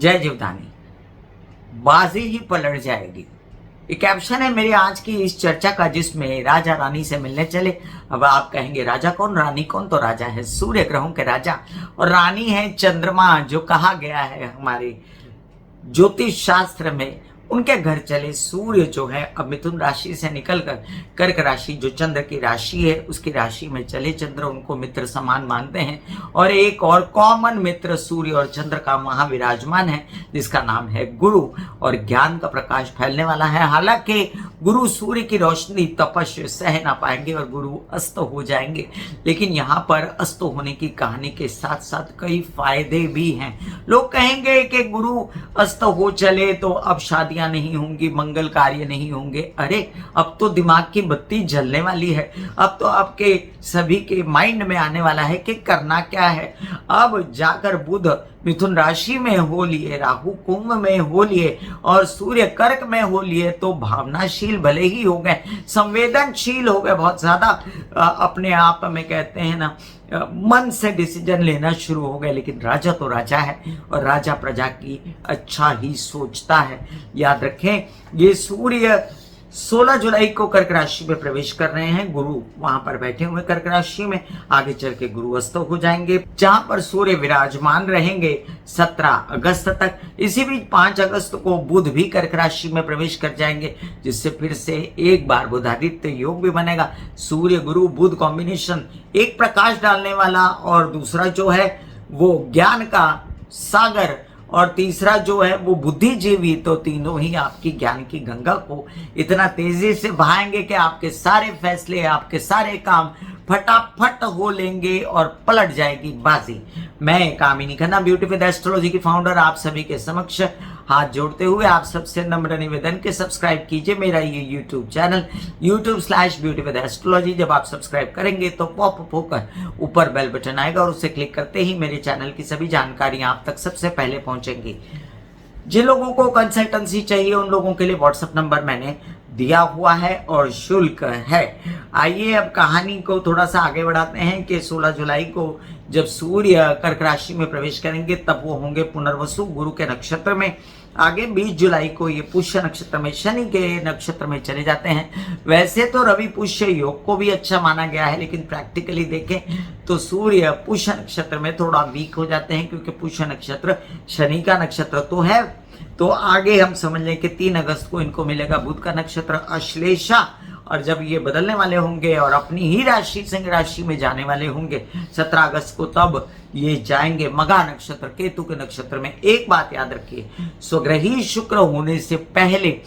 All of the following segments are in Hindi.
जय जीवदानी, बाजी ही पलट जाएगी। ये कैप्शन है मेरी आज की इस चर्चा का, जिसमें राजा रानी से मिलने चले। अब आप कहेंगे राजा कौन रानी कौन? तो राजा है सूर्य ग्रहों के राजा और रानी है चंद्रमा, जो कहा गया है हमारे ज्योतिष शास्त्र में। उनके घर चले सूर्य जो है अब मिथुन राशि से निकलकर कर्क राशि, जो चंद्र की राशि है, उसकी राशि में चले। चंद्र उनको मित्र समान मानते हैं और एक और कॉमन मित्र सूर्य और चंद्र का वहां विराजमान है, जिसका नाम है गुरु, और ज्ञान का प्रकाश फैलने वाला है। हालांकि गुरु सूर्य की रोशनी तपस्या सह ना पाएंगे और गुरु अस्त हो जाएंगे, लेकिन यहाँ पर अस्त होने की कहानी के साथ साथ कई फायदे भी हैं। लोग कहेंगे कि गुरु अस्त हो चले तो अब शादियां नहीं होंगी, मंगल कार्य नहीं होंगे। अरे अब तो दिमाग की बत्ती जलने वाली है। अब तो आपके सभी के माइंड में आने वाला है कि करना क्या है। अब जाकर बुध मिथुन राशि में हो लिए, राहु कुंभ में हो लिए और सूर्य कर्क में हो लिए, तो भावनाशील भले ही हो गए, संवेदनशील हो गए, बहुत ज्यादा अपने आप में कहते हैं ना, मन से डिसीजन लेना शुरू हो गए। लेकिन राजा तो राजा है और राजा प्रजा की अच्छा ही सोचता है। याद रखें, ये सूर्य 16 जुलाई को कर्क राशि में प्रवेश कर रहे हैं। गुरु वहां पर बैठे हुए कर्क राशि में, आगे चल के गुरु अस्त हो जाएंगे, जहां पर सूर्य विराजमान रहेंगे 17 अगस्त तक। इसी बीच 5 अगस्त को बुध भी कर्क राशि में प्रवेश कर जाएंगे, जिससे फिर से एक बार बुधादित्य योग भी बनेगा। सूर्य गुरु बुध कॉम्बिनेशन, एक प्रकाश डालने वाला और दूसरा जो है वो ज्ञान का सागर और तीसरा जो है वो बुद्धिजीवी, तो तीनों ही आपकी ज्ञान की गंगा को इतना तेजी से बहाएंगे कि आपके सारे फैसले, आपके सारे काम फटाफट हो लेंगे और पलट जाएगी बाजी। मैं कामिनी खन्ना, ब्यूटी विद एस्ट्रोलॉजी की फाउंडर, आप सभी के समक्ष हाथ जोड़ते हुए आप सबसे नम्र निवेदन के सब्सक्राइब कीजिए मेरा ये YouTube channel youtube/beauty with astrology। जब आप सब्सक्राइब करेंगे तो पॉपअप होकर ऊपर बेल बटन आएगा और उसे क्लिक करते ही मेरे चैनल की सभी जानकारियां आप तक सबसे पहले पहुंचेंगी। जिन लोगों को कंसल्टेंसी चाहिए उन लोगों के लिए व्हाट्सएप नंबर मैंने दिया हुआ है और शुल्क है। आइए अब कहानी को थोड़ा सा आगे बढ़ाते हैं कि 16 जुलाई को जब सूर्य कर्क राशि में प्रवेश करेंगे तब वो होंगे पुनर्वसु गुरु के नक्षत्र में। आगे 20 जुलाई को ये पुष्य नक्षत्र में, शनि के नक्षत्र में चले जाते हैं। वैसे तो रवि पुष्य योग को भी अच्छा माना गया है, लेकिन प्रैक्टिकली देखें तो सूर्य पुष्य नक्षत्र में थोड़ा वीक हो जाते हैं, क्योंकि पुष्य नक्षत्र शनि का नक्षत्र तो है। तो आगे हम समझ लें कि 3 अगस्त को इनको मिलेगा बुध का नक्षत्र अश्लेषा, और जब ये बदलने वाले होंगे और अपनी ही राशि सिंह राशि में जाने वाले होंगे 17 अगस्त को, तब ये जाएंगे मघा नक्षत्र, केतु के नक्षत्र में। एक बात याद रखिए, स्वग्रही शुक्र होने से पहले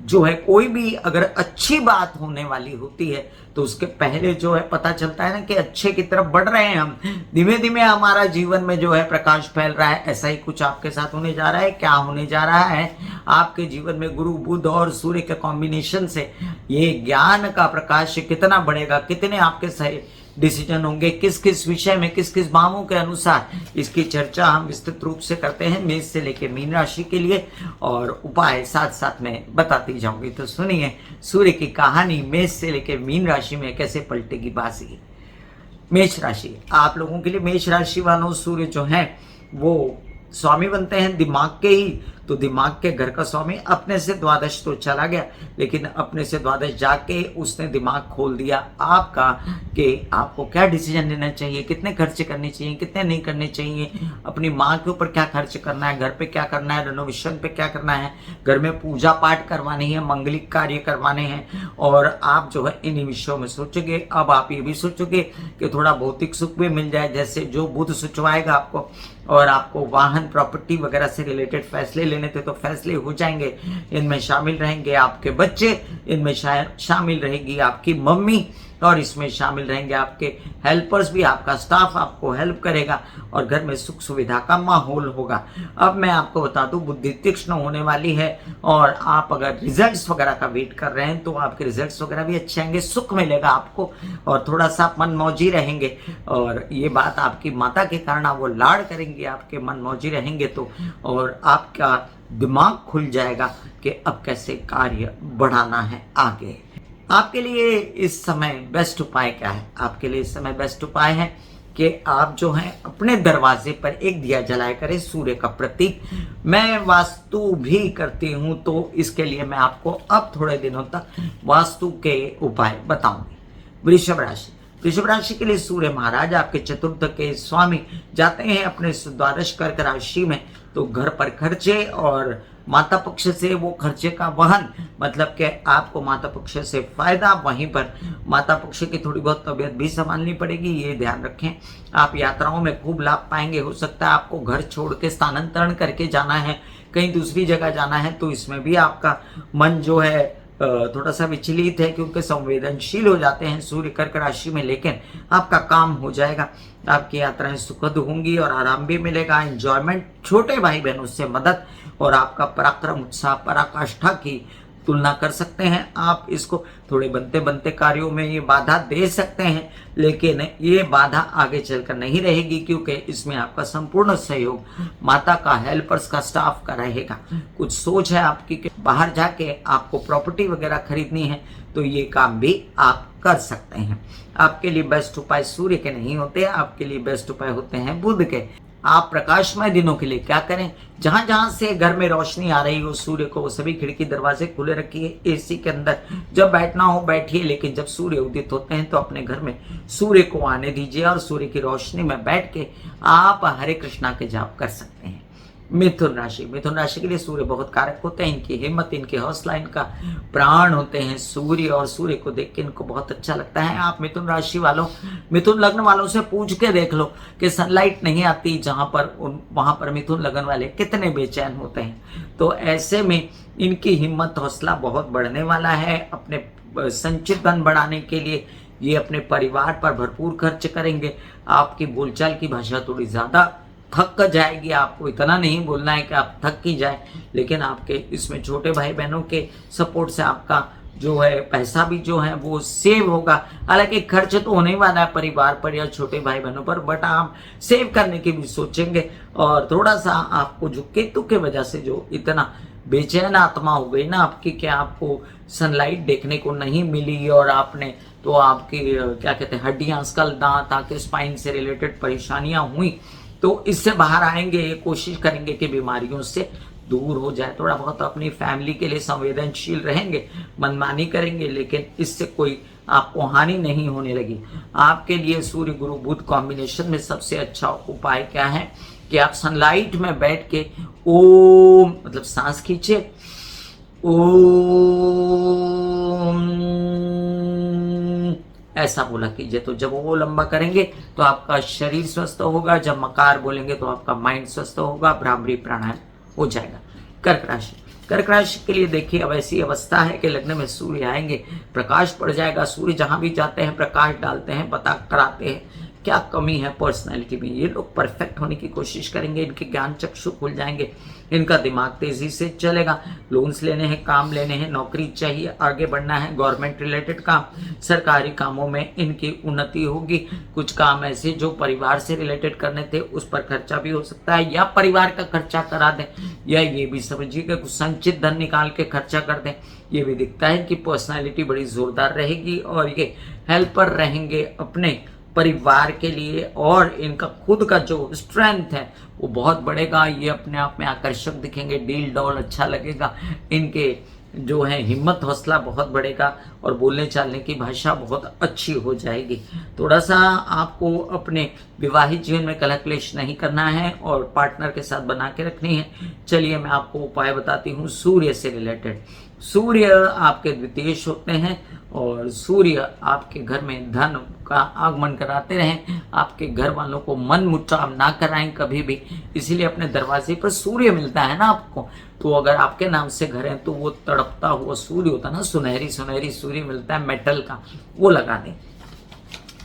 जो है कोई भी अगर अच्छी बात होने वाली होती है तो उसके पहले जो है पता चलता है ना कि अच्छे की तरफ बढ़ रहे हैं हम, धीमे धीमे हमारा जीवन में जो है प्रकाश फैल रहा है। ऐसा ही कुछ आपके साथ होने जा रहा है। क्या होने जा रहा है आपके जीवन में? गुरु बुध और सूर्य के कॉम्बिनेशन से ये ज्ञान का प्रकाश कितना बढ़ेगा, कितने आपके सही डिसीजन होंगे, किस किस विषय में, किस किस भावों के अनुसार, इसकी चर्चा हम विस्तृत रूप से करते हैं मेष से लेकर मीन राशि के लिए, और उपाय साथ साथ में बताती जाऊंगी। तो सुनिए सूर्य की कहानी मेष से लेकर मीन राशि में कैसे पलटेगी बाजी। मेष राशि, आप लोगों के लिए मेष राशि वालों, सूर्य जो है वो स्वामी बनते हैं दिमाग के ही, तो दिमाग के घर का स्वामी अपने से द्वादश तो चला गया, लेकिन अपने से द्वादश जाके उसने दिमाग खोल दिया आपका कि आपको क्या डिसीजन लेना चाहिए, कितने खर्च करने चाहिए, कितने नहीं करने चाहिए, अपनी माँ के ऊपर क्या खर्च करना है, घर पे क्या करना है, रेनोवेशन पे क्या करना है, घर में पूजा पाठ करवानी है, मंगलिक कार्य करवाने हैं, और आप जो है इन विषयों में सोचोगे। अब आप ये भी सोचोगे कि थोड़ा भौतिक सुख भी मिल जाए, जैसे जो बुध सोचवाएगा आपको, और आपको वाहन प्रॉपर्टी वगैरह से रिलेटेड फैसले लेने थे तो फैसले हो जाएंगे। इनमें शामिल रहेंगे आपके बच्चे, इनमें शामिल रहेगी आपकी मम्मी, और इसमें शामिल रहेंगे आपके हेल्पर्स भी, आपका स्टाफ आपको हेल्प करेगा, और घर में सुख सुविधा का माहौल होगा। अब मैं आपको बता दूं, बुद्धि तीक्ष्ण होने वाली है, और आप अगर रिजल्ट्स वगैरह का वेट कर रहे हैं तो आपके रिजल्ट्स वगैरह भी अच्छे आएंगे, सुख मिलेगा आपको, और थोड़ा सा मनमौजी रहेंगे। और ये बात आपकी माता के कारण आप वो लाड़ करेंगे, आपके मनमौजी रहेंगे तो, और आपका दिमाग खुल जाएगा कि अब कैसे कार्य बढ़ाना है आगे। आपके लिए इस समय बेस्ट उपाय क्या है? आपके लिए इस समय बेस्ट उपाय है कि आप जो हैं अपने दरवाजे पर एक दिया जलाया करें सूर्य का प्रतीक। मैं वास्तु भी करती हूं, तो इसके लिए मैं आपको अब थोड़े दिनों तक वास्तु के उपाय बताऊंगी। वृषभ राशि, वृषभ राशि के लिए सूर्य महाराज आपके चतुर्थ के स्वामी जाते हैं अपने द्वादश कर्क राशि में, तो घर पर खर्चे और माता पक्ष से वो खर्चे का वहन, मतलब कि आपको माता पक्ष से फायदा, वहीं पर माता पक्ष की थोड़ी बहुत तबीयत भी संभालनी पड़ेगी, ये ध्यान रखें। आप यात्राओं में खूब लाभ पाएंगे। हो सकता है आपको घर छोड़ के स्थानांतरण करके जाना है, कहीं दूसरी जगह जाना है, तो इसमें भी आपका मन जो है थोड़ा सा विचलित है, क्योंकि संवेदनशील हो जाते हैं सूर्य कर्क राशि में, लेकिन आपका काम हो जाएगा। आपकी यात्राएं सुखद होंगी और आराम भी मिलेगा, एंजॉयमेंट, छोटे भाई बहनों से मदद और आपका पराक्रम, उत्साह, पराकाष्ठा की तुलना कर सकते हैं। आप इसको थोड़े बनते बनते कार्यों में ये बाधा दे सकते हैं, लेकिन ये बाधा आगे चलकर नहीं रहेगी, क्योंकि इसमें आपका संपूर्ण सहयोग माता का, हेल्पर्स का, स्टाफ का रहेगा। कुछ सोच है आपकी कि बाहर जाके आपको प्रॉपर्टी वगैरह खरीदनी है, तो ये काम भी आप कर सकते हैं। आपके लिए बेस्ट उपाय सूर्य के नहीं होते, आपके लिए बेस्ट उपाय होते हैं बुध के। आप प्रकाशमय दिनों के लिए क्या करें, जहां जहां से घर में रोशनी आ रही हो सूर्य को, वो सभी खिड़की दरवाजे खुले रखिए। एसी के अंदर जब बैठना हो बैठिए, लेकिन जब सूर्य उदित होते हैं तो अपने घर में सूर्य को आने दीजिए और सूर्य की रोशनी में बैठ के आप हरे कृष्णा के जाप कर सकते हैं। मिथुन राशि, मिथुन राशि के लिए सूर्य बहुत कारक होते हैं। इनकी हिम्मत, इनके हौसला, इनका प्राण होते हैं सूर्य, और सूर्य को देख के इनको बहुत अच्छा लगता है। आप मिथुन राशि वालों, मिथुन लग्न वालों से पूछ के देख लो कि सनलाइट नहीं आती जहां पर, वहां पर मिथुन लग्न वाले कितने बेचैन होते हैं। तो ऐसे में इनकी हिम्मत, हौसला बहुत बढ़ने वाला है। अपने संचित धन बढ़ाने के लिए ये अपने परिवार पर भरपूर खर्च करेंगे। आपकी बोलचाल की भाषा थोड़ी ज्यादा थक जाएगी, आपको इतना नहीं बोलना है कि आप थक ही जाए, लेकिन आपके इसमें छोटे भाई बहनों के सपोर्ट से आपका जो है पैसा भी जो है वो सेव होगा। हालांकि खर्च तो होने वाला है परिवार पर या छोटे भाई बहनों पर, बट आप सेव करने की भी सोचेंगे। और थोड़ा सा आपको जो केतु के वजह से जो इतना बेचैन आत्मा हो गई ना आपकी, कि आपको सनलाइट देखने को नहीं मिली और आपने तो आपकी क्या कहते हैं हड्डियां, स्कल, दांत, आंखें, स्पाइन से रिलेटेड परेशानियां हुई, तो इससे बाहर आएंगे। कोशिश करेंगे कि बीमारियों से दूर हो जाए। थोड़ा बहुत अपनी फैमिली के लिए संवेदनशील रहेंगे, मनमानी करेंगे, लेकिन इससे कोई आपको हानि नहीं होने लगी। आपके लिए सूर्य गुरु बुध कॉम्बिनेशन में सबसे अच्छा उपाय क्या है कि आप सनलाइट में बैठ के ओम, मतलब सांस खींचे, ओम ऐसा बोला कीजिए। तो जब वो लंबा करेंगे तो आपका शरीर स्वस्थ होगा, जब मकार बोलेंगे तो आपका माइंड स्वस्थ होगा, भ्रामरी प्राणायाम हो जाएगा। कर्क राशि, कर्क राशि के लिए देखिए अब ऐसी अवस्था है कि लग्न में सूर्य आएंगे, प्रकाश पड़ जाएगा। सूर्य जहां भी जाते हैं प्रकाश डालते हैं, पता कराते हैं क्या कमी है पर्सनैलिटी में। ये लोग परफेक्ट होने की कोशिश करेंगे, इनके ज्ञान चक्षु खुल जाएंगे, इनका दिमाग तेजी से चलेगा। लोन्स लेने हैं, काम लेने हैं, नौकरी चाहिए, आगे बढ़ना है, गवर्नमेंट रिलेटेड काम, सरकारी कामों में इनकी उन्नति होगी। कुछ काम ऐसे जो परिवार से रिलेटेड करने थे उस पर खर्चा भी हो सकता है, या परिवार का खर्चा करा दें, या ये भी समझिए कुछ संचित धन निकाल के खर्चा कर दें। ये भी दिखता है कि पर्सनैलिटी बड़ी जोरदार रहेगी और ये हेल्पर रहेंगे अपने परिवार के लिए, और इनका खुद का जो स्ट्रेंथ है वो बहुत बढ़ेगा। ये अपने आप में आकर्षक दिखेंगे, डील डॉल अच्छा लगेगा, इनके जो है हिम्मत, हौसला बहुत बढ़ेगा और बोलने चालने की भाषा बहुत अच्छी हो जाएगी। थोड़ा सा आपको अपने विवाहित जीवन में कलह क्लेश नहीं करना है और पार्टनर के साथ बना के रखनी है। चलिए मैं आपको उपाय बताती हूँ सूर्य से रिलेटेड। सूर्य आपके द्वितीय होते हैं और सूर्य आपके घर में धन का आगमन कराते रहें, आपके घर वालों को मन मुटाव ना कराएं कभी भी। इसीलिए अपने दरवाजे पर सूर्य मिलता है ना आपको, तो अगर आपके नाम से घर है तो वो तड़पता हुआ सूर्य होता है ना, सुनहरी सुनहरी सूर्य मिलता है मेटल का, वो लगा दें।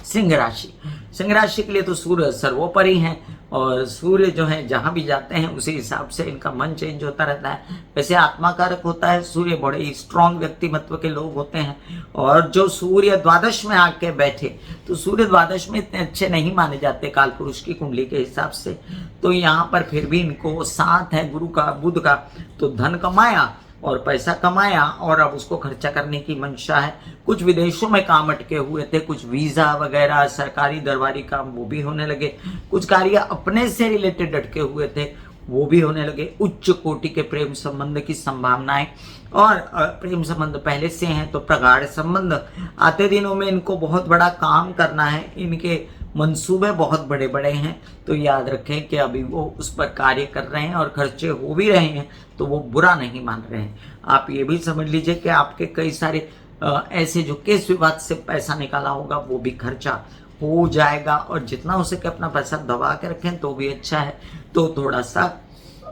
सिंह राशि, सिंह राशि के लिए तो सूर्य सर्वोपरि हैं और सूर्य जो है जहां भी जाते हैं उसी हिसाब से इनका मन चेंज होता रहता है। वैसे आत्मा कारक होता है सूर्य, बड़े ही स्ट्रांग व्यक्तिमत्व के लोग होते हैं। और जो सूर्य द्वादश में आके बैठे, तो सूर्य द्वादश में इतने अच्छे नहीं माने जाते काल पुरुष की कुंडली के हिसाब से, तो यहाँ पर फिर भी इनको साथ है गुरु का, बुध का, तो धन कमाया और पैसा कमाया और अब उसको खर्चा करने की मंशा है। कुछ विदेशों में काम अटके हुए थे, कुछ वीजा वगैरह सरकारी दरबारी काम वो भी होने लगे, कुछ कार्य अपने से रिलेटेड अटके हुए थे वो भी होने लगे। उच्च कोटि के प्रेम संबंध की संभावनाएं, और प्रेम संबंध पहले से हैं तो प्रगाढ़ संबंध। आते दिनों में इनको बहुत बड़ा काम करना है, इनके मंसूबे बहुत बड़े बड़े हैं, तो याद रखें कि अभी वो उस पर कार्य कर रहे हैं और खर्चे हो भी रहे हैं तो वो बुरा नहीं मान रहे हैं। आप ये भी समझ लीजिए कि आपके कई सारे ऐसे जो केस विवाद से पैसा निकाला होगा वो भी खर्चा हो जाएगा, और जितना हो सके अपना पैसा दबा के रखें तो भी अच्छा है। तो थोड़ा सा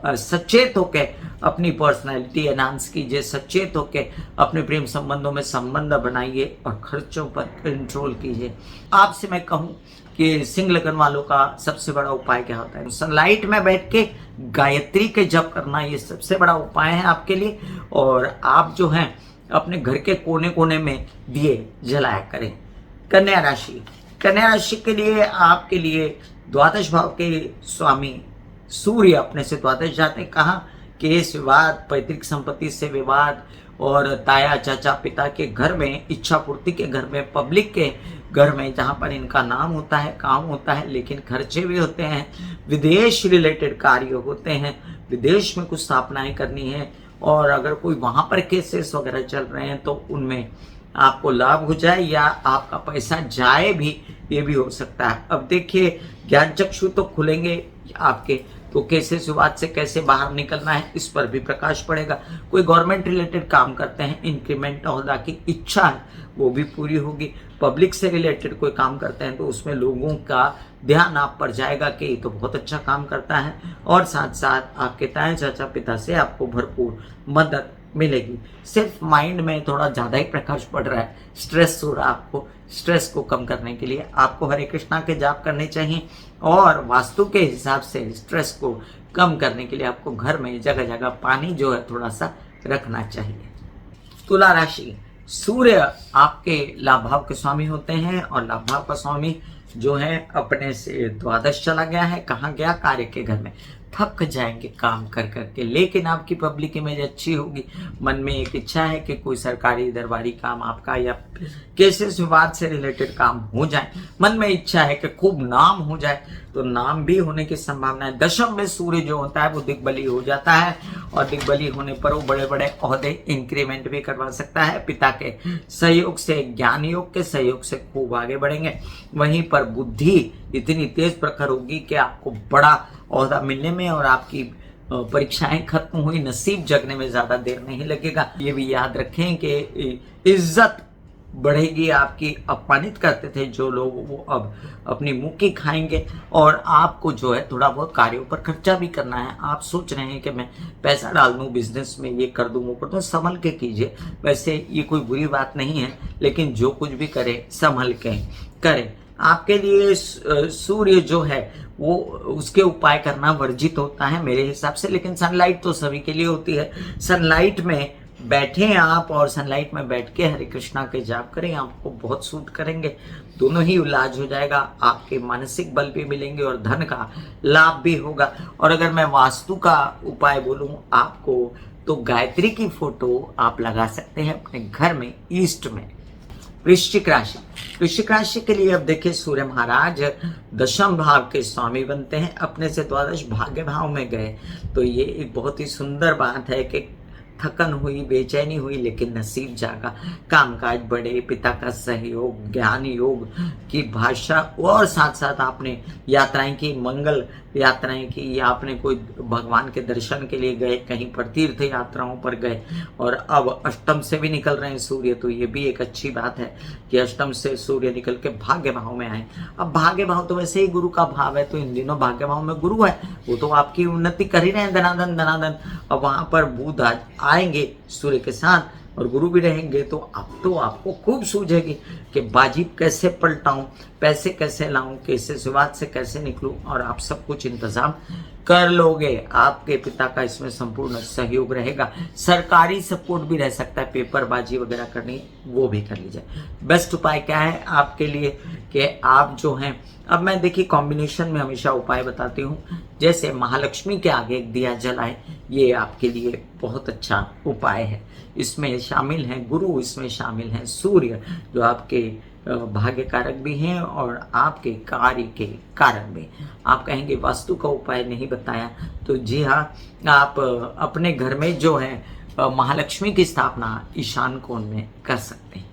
सचेत होके अपनी पर्सनैलिटी एनहांस कीजिए, सचेत होके अपने प्रेम संबंधों में संबंध बनाइए और खर्चों पर कंट्रोल कीजिए। आपसे मैं कहूं कि सिंह लगन वालों का सबसे बड़ा उपाय क्या होता है? सनलाइट में बैठ के गायत्री के जप करना, ये सबसे बड़ा उपाय है आपके लिए। और आप जो हैं अपने घर के कोने कोने में दिए जलाया करें। कन्या राशि, कन्या राशि के लिए आपके लिए द्वादश भाव के स्वामी सूर्य अपने से द्वादश जाते हैं। कहा केस विवाद, पैतृक संपत्ति से विवाद, और ताया चाचा पिता के घर में, इच्छा पूर्ति के घर में, पब्लिक के घर में, जहां पर इनका नाम होता है, काम होता है, लेकिन खर्चे भी होते हैं। विदेश रिलेटेड कार्य होते हैं, विदेश में कुछ स्थापनाएं करनी है, और अगर कोई वहां पर केसेस वगैरह चल रहे हैं तो उनमें आपको लाभ हो जाए या आपका पैसा जाए भी, ये भी हो सकता है। अब देखिए, ज्ञान चक्षु तो खुलेंगे आपके, तो केसेस विवाद से कैसे बाहर निकलना है इस पर भी प्रकाश पड़ेगा। कोई गवर्नमेंट रिलेटेड काम करते हैं, इंक्रीमेंट ओहदा की इच्छा है वो भी पूरी होगी। पब्लिक से रिलेटेड कोई काम करते हैं तो उसमें लोगों का ध्यान आप पर जाएगा कि ये तो बहुत अच्छा काम करता है, और साथ साथ आपके ताया चाचा पिता से आपको भरपूर मदद मिलेगी। सिर्फ माइंड में थोड़ा ज़्यादा ही प्रकाश पड़ रहा है, स्ट्रेस हो रहा है आपको। स्ट्रेस को कम करने के लिए आपको हरे कृष्णा के जाप करने चाहिए, और वास्तु के हिसाब से स्ट्रेस को कम करने के लिए आपको घर में जगह जगह पानी जो है थोड़ा सा रखना चाहिए। तुला राशि, सूर्य आपके लाभ भाव के स्वामी होते हैं, और लाभ भाव का स्वामी जो है अपने से द्वादश चला गया है। कहाँ गया? कार्य के घर में। थक जाएंगे काम कर करके, लेकिन आपकी पब्लिक इमेज अच्छी होगी। मन में एक इच्छा है कि कोई सरकारी दरबारी काम आपका या केसेस विवाद से रिलेटेड काम हो जाए। मन में इच्छा है कि खूब नाम हो जाए, तो नाम भी होने की संभावना है। दशम में सूर्य जो होता है वो दिग्बली हो जाता है, और दिग्बली होने पर वो बड़े बड़े ओहदे इंक्रीमेंट भी करवा सकता है। पिता के सहयोग से, ज्ञान योग के सहयोग से खूब आगे बढ़ेंगे। वहीं पर बुद्धि इतनी तेज प्रखर होगी कि आपको बड़ा ओहदा मिलने में और आपकी परीक्षाएं खत्म हुई, नसीब जगने में ज्यादा देर नहीं लगेगा। ये भी याद रखें कि इज्जत बढ़ेगी आपकी। अपमानित करते थे जो लोग, वो अब अपनी मुंह की खाएंगे, और आपको जो है थोड़ा बहुत कार्यों पर खर्चा भी करना है। आप सोच रहे हैं कि मैं पैसा डाल दूं बिजनेस में, ये कर दूं वो कर दूं, संभल के कीजिए। वैसे ये कोई बुरी बात नहीं है, लेकिन जो कुछ भी करे संभल के करें। आपके लिए सूर्य जो है वो उसके उपाय करना वर्जित होता है मेरे हिसाब से, लेकिन सनलाइट तो सभी के लिए होती है। सनलाइट में बैठे आप, और सनलाइट में बैठ के हरे कृष्णा के जाप करें, आपको बहुत सूट करेंगे। दोनों ही इलाज हो जाएगा, आपके मानसिक बल भी मिलेंगे और धन का लाभ भी होगा। और अगर मैं वास्तु का उपाय बोलूं आपको, तो गायत्री की फोटो आप लगा सकते हैं अपने घर में, ईस्ट में। वृश्चिक राशि, वृश्चिक राशि के लिए अब देखिए, सूर्य महाराज दशम भाव के स्वामी बनते हैं, अपने से द्वादश भाग्य भाव में गए, तो ये एक बहुत ही सुंदर बात है कि थकन हुई, बेचैनी हुई, लेकिन नसीब जागा। कामकाज बढ़े, पिता का सहयोग, ज्ञान योग की भाषा, और साथ साथ आपने यात्राएं की, मंगल यात्राएं की, या आपने कोई भगवान के दर्शन के लिए गए, कहीं पर तीर्थ यात्राओं पर गए, और अब अष्टम से भी निकल रहे हैं सूर्य, तो ये भी एक अच्छी बात है कि अष्टम से सूर्य निकल के भाग्य भाव में आए। अब भाग्य भाव तो वैसे ही गुरु का भाव है, तो इन दिनों भाग्य भाव में गुरु है, वो तो आपकी उन्नति कर ही रहे हैं, धनाधन धनाधन। अब वहां पर बुध आएंगे सूर्य के साथ, और गुरु भी रहेंगे, तो अब तो आपको खूब सूझेगी कि बाजी कैसे पलटाऊं, पैसे कैसे लाऊं, कैसे विवाद से कैसे निकलूं, और आप सब कुछ इंतजाम कर लोगे। आपके पिता का इसमें संपूर्ण सहयोग रहेगा। सरकारी सपोर्ट भी रह सकता है, पेपरबाजी वगैरह करनी वो भी कर लीजिए। बेस्ट उपाय क्या है आपके लिए कि आप जो हैं, अब मैं देखिए कॉम्बिनेशन में हमेशा उपाय बताती हूँ, जैसे महालक्ष्मी के आगे एक दिया जलाए, ये आपके लिए बहुत अच्छा उपाय है। इसमें शामिल हैं गुरु, इसमें शामिल हैं सूर्य, जो आपके भाग्य कारक भी हैं और आपके कार्य के कारक भी। आप कहेंगे वास्तु का उपाय नहीं बताया, तो जी हाँ, आप अपने घर में जो है महालक्ष्मी की स्थापना ईशान कोण में कर सकते हैं।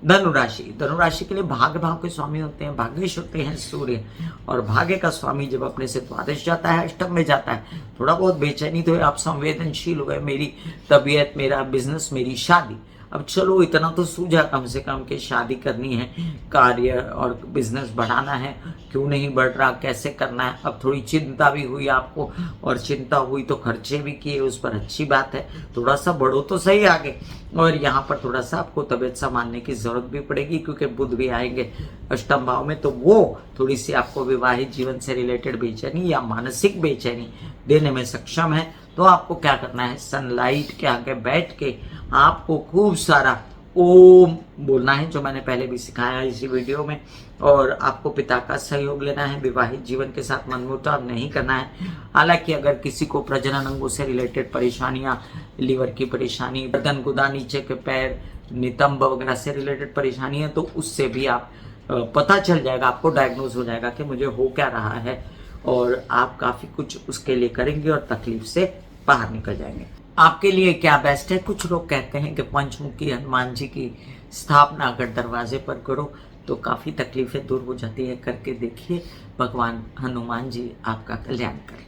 धनुराशि, धनुराशि के लिए भाग्य भाव के स्वामी होते हैं, भाग्येश होते हैं सूर्य, और भाग्य का स्वामी जब अपने से द्वादश जाता है, अष्टम में जाता है, थोड़ा बहुत बेचैनी तो है, आप संवेदनशील हो गए, मेरी तबीयत, मेरा बिजनेस, मेरी शादी। अब चलो इतना तो सूझा कम से कम कि शादी करनी है, कार्य और बिजनेस बढ़ाना है, क्यों नहीं बढ़ रहा, कैसे करना है। अब थोड़ी चिंता भी हुई आपको, और चिंता हुई तो खर्चे भी किए, उस पर अच्छी बात है, थोड़ा सा बढ़ो तो सही आगे। और यहाँ पर थोड़ा सा आपको तबीयत संभालने की जरूरत भी पड़ेगी, क्योंकि बुध भी आएंगे अष्टम भाव में, तो वो थोड़ी सी आपको विवाहित जीवन से रिलेटेड बेचैनी या मानसिक बेचैनी देने में सक्षम है। तो आपको क्या करना है, सनलाइट के आगे बैठ के आपको खूब सारा ओम बोलना है, जो मैंने पहले भी सिखाया है इसी वीडियो में, और आपको पिता का सहयोग लेना है। विवाहित जीवन के साथ मनमुटाव नहीं करना है। हालांकि अगर किसी को प्रजनन अंगों से रिलेटेड परेशानियां, लीवर की परेशानी, गर्दन गुदा, नीचे के पैर, नितंब वगैरह से रिलेटेड परेशानी है, तो उससे भी आप पता चल जाएगा, आपको डायग्नोज हो जाएगा कि मुझे हो क्या रहा है, और आप काफी कुछ उसके लिए करेंगे और तकलीफ से बाहर निकल जाएंगे। आपके लिए क्या बेस्ट है, कुछ लोग कहते हैं कि पंचमुखी हनुमान जी की स्थापना अगर दरवाजे पर करो तो काफ़ी तकलीफें दूर हो जाती है। करके देखिए, भगवान हनुमान जी आपका कल्याण करें।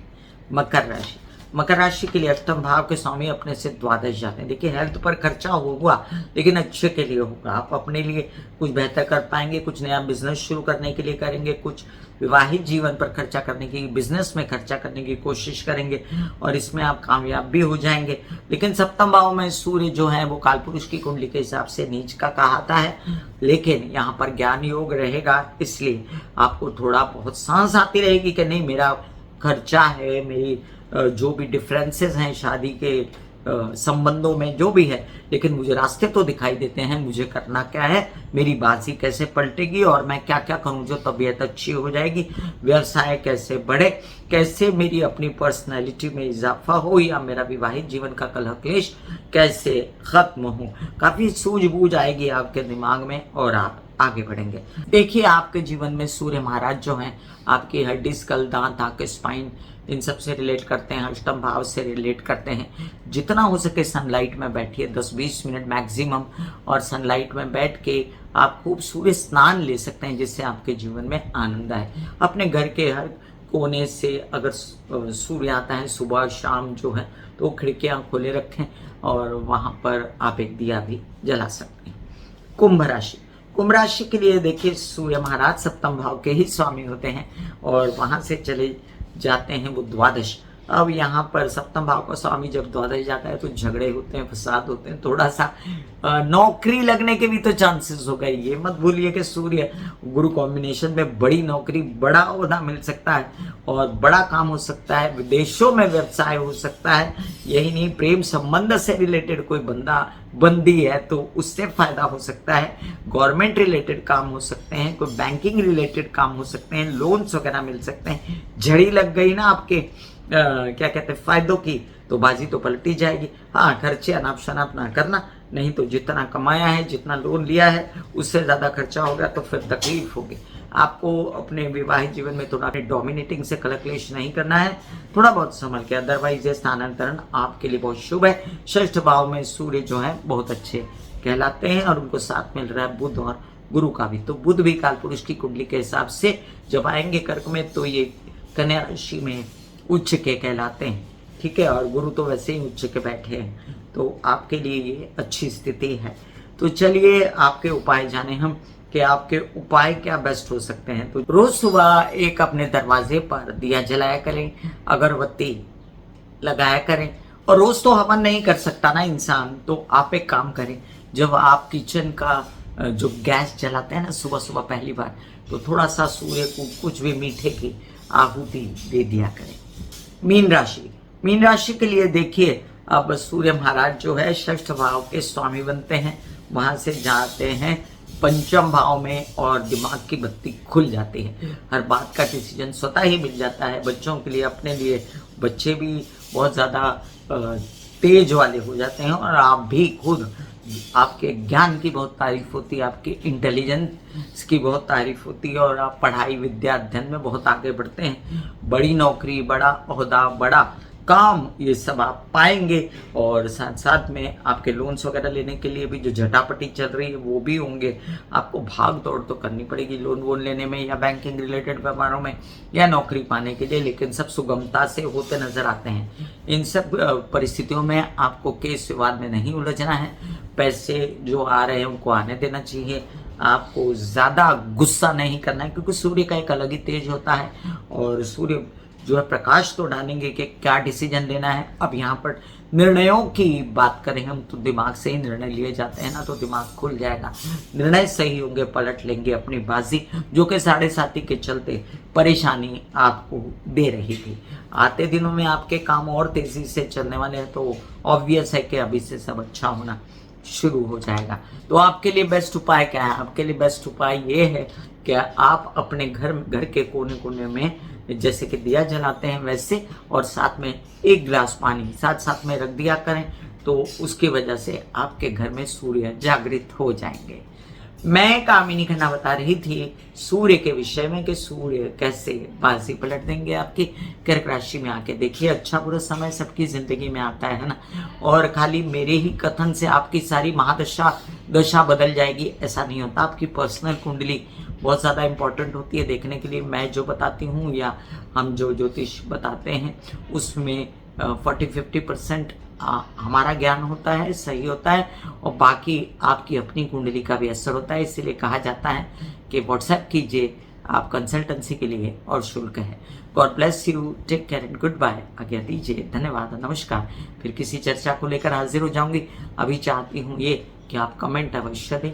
मकर राशि, मकर राशि के लिए अष्टम भाव के स्वामी अपने से द्वादश जाते हैं। देखिए हेल्थ पर खर्चा होगा, लेकिन अच्छे के लिए होगा। आप अपने लिए कुछ बेहतर कर पाएंगे, कुछ नया बिजनेस शुरू करने के लिए करेंगे, कुछ विवाहित जीवन पर खर्चा करने की, बिजनेस में खर्चा करने की कोशिश करेंगे, और इसमें आप कामयाब भी हो जाएंगे। लेकिन सप्तम भाव में सूर्य जो है वो कालपुरुष की कुंडली के हिसाब से नीच का कहाता है, लेकिन यहाँ पर ज्ञान योग रहेगा, इसलिए आपको थोड़ा बहुत सांस आती रहेगी कि नहीं, मेरा खर्चा है, मेरी जो भी डिफरेंसेस हैं शादी के संबंधों में जो भी है, लेकिन मुझे रास्ते तो दिखाई देते हैं, मुझे करना क्या है, मेरी बाजी कैसे पलटेगी, और मैं क्या क्या करूं जो तबीयत अच्छी हो जाएगी, व्यवसाय कैसे बढ़े, कैसे मेरी अपनी पर्सनैलिटी में इजाफा हो, या मेरा विवाहित जीवन का कलह क्लेश कैसे खत्म हो। काफी सूझबूझ आएगी आपके दिमाग में और आप आगे बढ़ेंगे। देखिए आपके जीवन में सूर्य महाराज जो हैं आपकी हड्डी, स्कल, दांत, आंखें, स्पाइन, इन सब से रिलेट करते हैं, अष्टम भाव से रिलेट करते हैं। जितना हो सके सनलाइट में बैठिए 10-20 मिनट मैक्सिमम, और सनलाइट में बैठ के आप खूब सूर्य स्नान ले सकते हैं, जिससे आपके जीवन में आनंद आए। अपने घर के हर कोने से अगर सूर्य आता है सुबह शाम जो है, तो खिड़कियां खोले रखें और वहां पर आप एक दिया भी जला सकते हैं। कुंभ राशि, कुंभ राशि के लिए देखिए सूर्य महाराज सप्तम भाव के ही स्वामी होते हैं, और वहां से चले जाते हैं वो द्वादश। अब यहाँ पर सप्तम भाव का स्वामी जब द्वादश जाता है तो झगड़े होते हैं, फसाद होते हैं, थोड़ा सा नौकरी लगने के भी तो चांसेस हो गए। ये मत भूलिए कि सूर्य गुरु कॉम्बिनेशन में बड़ी नौकरी, बड़ा ओहदा मिल सकता है और बड़ा काम हो सकता है, विदेशों में व्यवसाय हो सकता है। यही नहीं, प्रेम संबंध से रिलेटेड कोई बंदा बंदी है तो उससे फायदा हो सकता है, गवर्नमेंट रिलेटेड काम हो सकते हैं, कोई बैंकिंग रिलेटेड काम हो सकते हैं, लोन्स वगैरह मिल सकते हैं। झड़ी लग गई ना आपके क्या कहते हैं फायदों की, तो बाजी तो पलटी जाएगी। हाँ, खर्चे अनाप शनाप ना करना, नहीं तो जितना कमाया है, जितना लोन लिया है, उससे ज्यादा खर्चा हो गया तो फिर तकलीफ होगी। आपको अपने विवाहित जीवन में थोड़ा डोमिनेटिंग से कलक्लेश नहीं करना है, थोड़ा बहुत संभल के, अदरवाइज ये स्थानांतरण आपके लिए बहुत शुभ है। षष्ठ भाव में सूर्य जो है बहुत अच्छे कहलाते हैं, और उनको साथ मिल रहा है बुध और गुरु का भी। तो बुध भी कालपुरुष की कुंडली के हिसाब से जब आएंगे कर्क में तो ये कन्या राशि में उच्च के कहलाते हैं, ठीक है, और गुरु तो वैसे ही उच्च के बैठे हैं, तो आपके लिए ये अच्छी स्थिति है। तो चलिए आपके उपाय जाने हम कि आपके उपाय क्या बेस्ट हो सकते हैं। तो रोज सुबह एक अपने दरवाजे पर दिया जलाया करें, अगरबत्ती लगाया करें, और रोज तो हवन नहीं कर सकता ना इंसान, तो आप एक काम करें, जब आप किचन का जो गैस जलाते हैं ना सुबह सुबह पहली बार, तो थोड़ा सा सूर्य को कुछ भी मीठे की आहुति दे दिया करें। मीन राशि के लिए देखिए, अब सूर्य महाराज जो है षष्ठ भाव के स्वामी बनते हैं, वहां से जाते हैं पंचम भाव में और दिमाग की बत्ती खुल जाती है। हर बात का डिसीजन स्वतः ही मिल जाता है। बच्चों के लिए, अपने लिए, बच्चे भी बहुत ज़्यादा तेज वाले हो जाते हैं और आप भी खुद, आपके ज्ञान की बहुत तारीफ होती है, आपके इंटेलिजेंस की बहुत तारीफ होती है और आप पढ़ाई, विद्या, अध्ययन में बहुत आगे बढ़ते हैं। बड़ी नौकरी, बड़ा ओहदा, बड़ा काम, ये सब आप पाएंगे। और साथ साथ में आपके लोन्स वगैरह लेने के लिए भी जो झटापटी चल रही है वो भी होंगे। आपको भाग दौड़ तो करनी पड़ेगी लोन वोन लेने में, या बैंकिंग रिलेटेड व्यापारों में, या नौकरी पाने के लिए, लेकिन सब सुगमता से होते नजर आते हैं। इन सब परिस्थितियों में आपको केस विवाद में नहीं उलझना है। पैसे जो आ रहे हैं उनको आने देना चाहिए। आपको ज़्यादा गुस्सा नहीं करना है, क्योंकि सूर्य का एक अलग ही तेज होता है और सूर्य जो है प्रकाश तो डालेंगे कि क्या डिसीजन लेना है। अब यहाँ पर निर्णयों की बात करें हम, तो दिमाग से ही निर्णय लिए जाते हैं ना, तो दिमाग खुल जाएगा, निर्णय सही होंगे, पलट लेंगे अपनी बाजी, जो कि 7.5 के चलते परेशानी आपको दे रही थी। आते दिनों में आपके काम और तेजी से चलने वाले हैं, तो ऑब्वियस है कि अभी से सब अच्छा होना शुरू हो जाएगा। तो आपके लिए बेस्ट उपाय क्या है? आपके लिए बेस्ट उपाय ये है कि आप अपने घर के कोने कोने में जैसे कि दिया जलाते हैं वैसे, और साथ में 1 गिलास पानी साथ में रख दिया करें, तो उसकी वजह से आपके घर में सूर्य जागृत हो जाएंगे। मैं कामिनी खन्ना बता रही थी सूर्य के विषय में कि सूर्य कैसे बाजी पलट देंगे आपकी कर्क राशि में आके। देखिए, अच्छा बुरा समय सबकी जिंदगी में आता है ना, और खाली मेरे ही कथन से आपकी सारी दशा बदल जाएगी ऐसा नहीं होता। आपकी पर्सनल कुंडली बहुत ज़्यादा इंपॉर्टेंट होती है देखने के लिए। मैं जो बताती हूँ या हम जो ज्योतिष बताते हैं उसमें 40-50% हमारा ज्ञान होता है, सही होता है, और बाकी आपकी अपनी कुंडली का भी असर होता है। इसीलिए कहा जाता है कि व्हाट्सएप कीजिए आप कंसल्टेंसी के लिए, और शुल्क है। God bless you, take care and good bye. आज्ञा दीजिए, धन्यवाद, नमस्कार। फिर किसी चर्चा को लेकर हाजिर हो जाऊंगी। अभी चाहती हूँ ये कि आप कमेंट अवश्य दें,